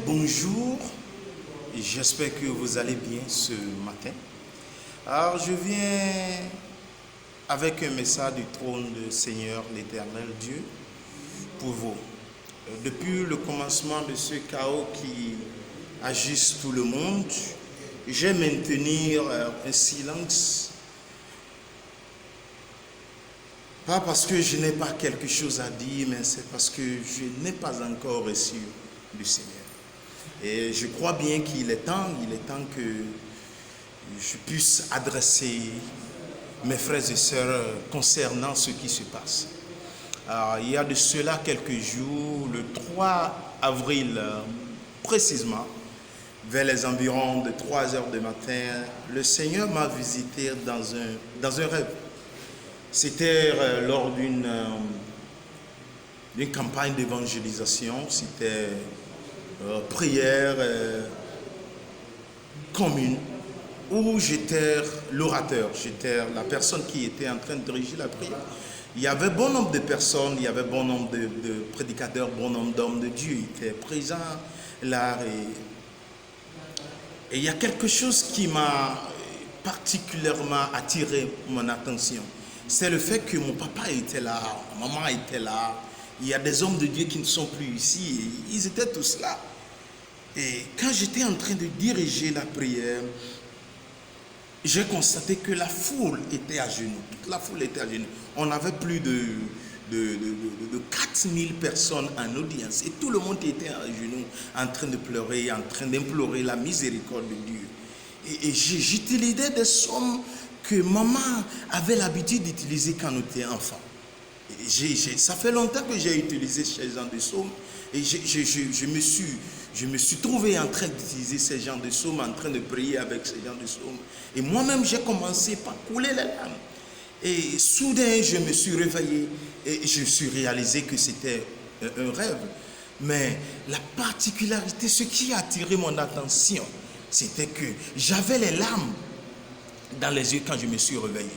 Bonjour, j'espère que vous allez bien ce matin. Alors je viens avec un message du trône du Seigneur l'Éternel Dieu pour vous. Depuis le commencement de ce chaos qui agisse tout le monde, je vais maintenir un silence. Pas parce que je n'ai pas quelque chose à dire, mais c'est parce que je n'ai pas encore reçu du Seigneur. Et je crois bien qu'il est temps que je puisse adresser mes frères et sœurs concernant ce qui se passe. Alors, il y a de cela quelques jours, le 3 avril précisément, vers les environs de 3 heures du matin, le Seigneur m'a visité dans un rêve. C'était lors d'une campagne d'évangélisation, c'était prière commune où j'étais l'orateur, j'étais la personne qui était en train de diriger la prière. Il y avait bon nombre de personnes, il y avait bon nombre de prédicateurs, bon nombre d'hommes de Dieu qui étaient présents là. Et il y a quelque chose qui m'a particulièrement attiré mon attention. C'est le fait que mon papa était là, maman était là. Il y a des hommes de Dieu qui ne sont plus ici. Ils étaient tous là. Et quand j'étais en train de diriger la prière, j'ai constaté que la foule était à genoux. Toute la foule était à genoux. On avait plus de 4000 personnes en audience. Et tout le monde était à genoux, en train de pleurer, en train d'implorer la miséricorde de Dieu. Et j'utilisais des sommes que maman avait l'habitude d'utiliser quand on était enfant. Ça fait longtemps que j'ai utilisé ces genres de psaumes et je me suis trouvé en train d'utiliser ces genres de psaumes, en train de prier avec ces genres de psaumes. Et moi-même, j'ai commencé par couler les larmes. Et soudain, je me suis réveillé et je me suis réalisé que c'était un rêve. Mais la particularité, ce qui a attiré mon attention, c'était que j'avais les larmes dans les yeux quand je me suis réveillé.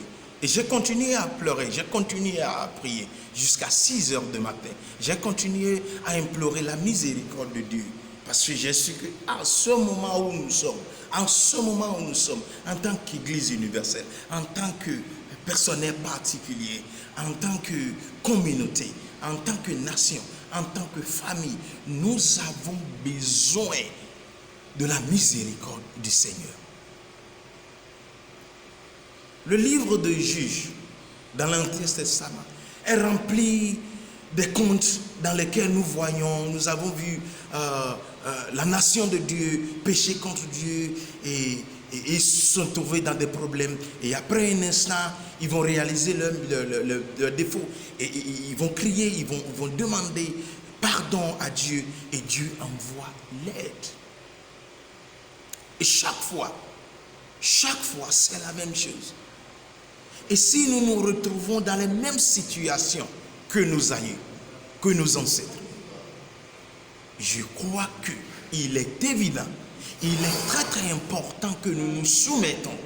Et j'ai continué à pleurer, j'ai continué à prier jusqu'à 6 heures du matin. J'ai continué à implorer la miséricorde de Dieu. Parce que j'ai su qu'à ce moment où nous sommes, en tant qu'Église universelle, en tant que personnel particulier, en tant que communauté, en tant que nation, en tant que famille, nous avons besoin de la miséricorde du Seigneur. Le livre de Juges, dans l'Ancien Testament, est rempli des contes dans lesquels nous avons vu la nation de Dieu pécher contre Dieu et ils se sont trouvés dans des problèmes. Et après un instant, ils vont réaliser leur défaut et ils vont crier, ils vont demander pardon à Dieu et Dieu envoie l'aide. Et chaque fois, c'est la même chose. Et si nous nous retrouvons dans les mêmes situations que nos aïeux, que nos ancêtres, je crois qu'il est évident, il est très très important que nous nous soumettons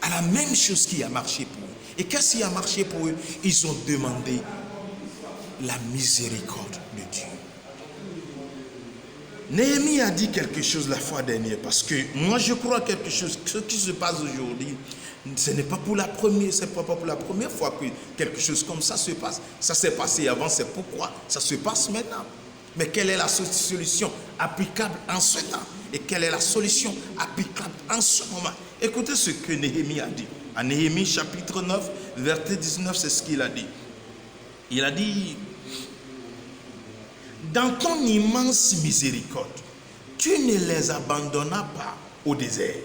à la même chose qui a marché pour eux. Et qu'est-ce qui a marché pour eux? Ils ont demandé la miséricorde de Dieu. Néhémie a dit quelque chose la fois dernière, parce que moi je crois quelque chose, ce qui se passe aujourd'hui, ce n'est pas pour la première fois que quelque chose comme ça se passe. Ça s'est passé avant, c'est pourquoi ça se passe maintenant. Mais quelle est la solution applicable en ce temps? Et quelle est la solution applicable en ce moment? Écoutez ce que Néhémie a dit. En Néhémie chapitre 9, verset 19, c'est ce qu'il a dit. Il a dit: dans ton immense miséricorde, tu ne les abandonnas pas au désert.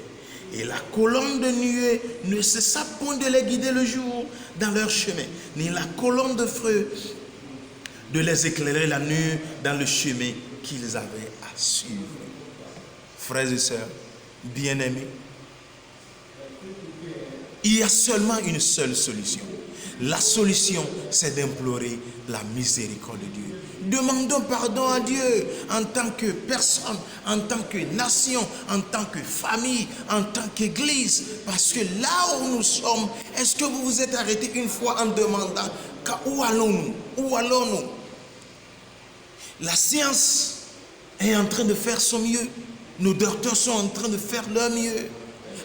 Et la colonne de nuée ne cessa point de les guider le jour dans leur chemin, ni la colonne de feu de les éclairer la nuit dans le chemin qu'ils avaient à suivre. Frères et sœurs, bien-aimés, il y a seulement une seule solution. La solution, c'est d'implorer la miséricorde de Dieu. Demandons pardon à Dieu en tant que personne, en tant que nation, en tant que famille, en tant qu'église. Parce que là où nous sommes, est-ce que vous vous êtes arrêté une fois en demandant où allons-nous? Où allons-nous? La science est en train de faire son mieux. Nos docteurs sont en train de faire leur mieux.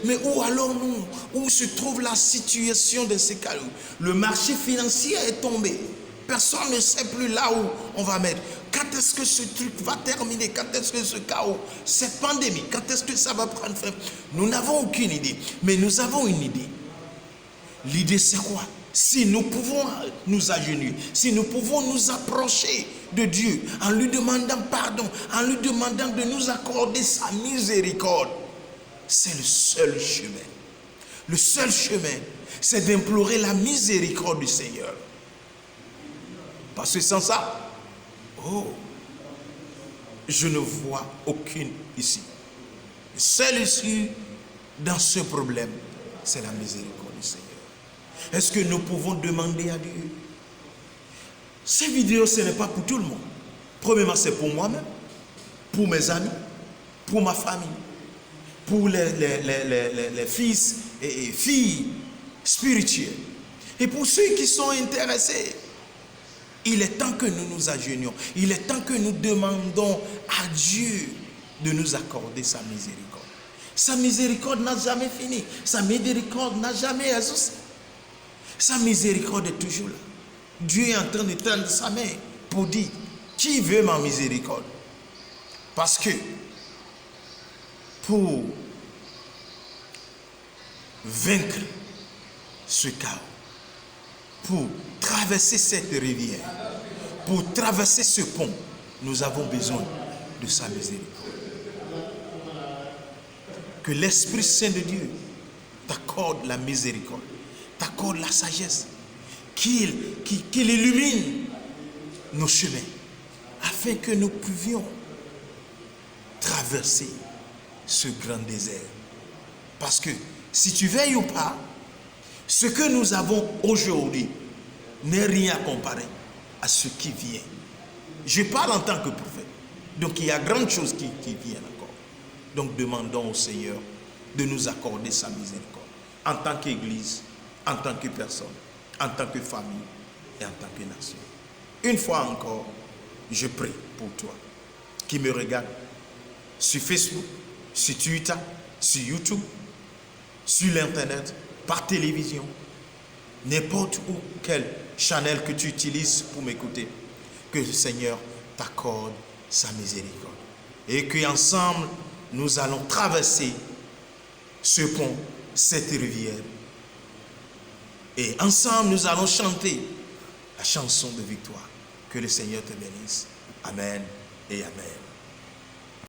Mais où allons-nous? Où se trouve la situation de ces cas? Le marché financier est tombé. Personne ne sait plus là où on va mettre. Quand est-ce que ce truc va terminer? Quand est-ce que ce chaos, cette pandémie, quand est-ce que ça va prendre fin? Nous n'avons aucune idée. Mais nous avons une idée. L'idée, c'est quoi? Si nous pouvons nous agenouiller, si nous pouvons nous approcher de Dieu en lui demandant pardon, en lui demandant de nous accorder sa miséricorde, c'est le seul chemin. Le seul chemin, c'est d'implorer la miséricorde du Seigneur. Parce que sans ça, je ne vois aucune issue. La seule issue dans ce problème, c'est la miséricorde du Seigneur. Est-ce que nous pouvons demander à Dieu? Ces vidéos, ce n'est pas pour tout le monde. Premièrement, c'est pour moi-même, pour mes amis, pour ma famille, pour les fils et filles spirituels. Et pour ceux qui sont intéressés, il est temps que nous nous agenouillons. Il est temps que nous demandons à Dieu de nous accorder sa miséricorde. Sa miséricorde n'a jamais fini. Sa miséricorde n'a jamais exaucé. Sa miséricorde est toujours là. Dieu est en train de tendre sa main pour dire, qui veut ma miséricorde? Parce que pour vaincre ce chaos, pour traverser cette rivière, pour traverser ce pont, nous avons besoin de sa miséricorde. Que l'Esprit Saint de Dieu t'accorde la miséricorde, t'accorde la sagesse, qu'il illumine nos chemins, afin que nous pouvions traverser ce grand désert. Parce que si tu veilles ou pas, ce que nous avons aujourd'hui n'est rien à comparer à ce qui vient. Je parle en tant que prophète. Donc il y a grandes choses qui viennent encore. Donc demandons au Seigneur de nous accorder sa miséricorde. En tant qu'Église, en tant que personne, en tant que famille et en tant que nation. Une fois encore, je prie pour toi qui me regarde sur Facebook, sur Twitter, sur YouTube, sur l'Internet, par télévision, n'importe où, quel channel que tu utilises pour m'écouter, que le Seigneur t'accorde sa miséricorde. Et qu'ensemble, nous allons traverser ce pont, cette rivière. Et ensemble, nous allons chanter la chanson de victoire. Que le Seigneur te bénisse. Amen et Amen.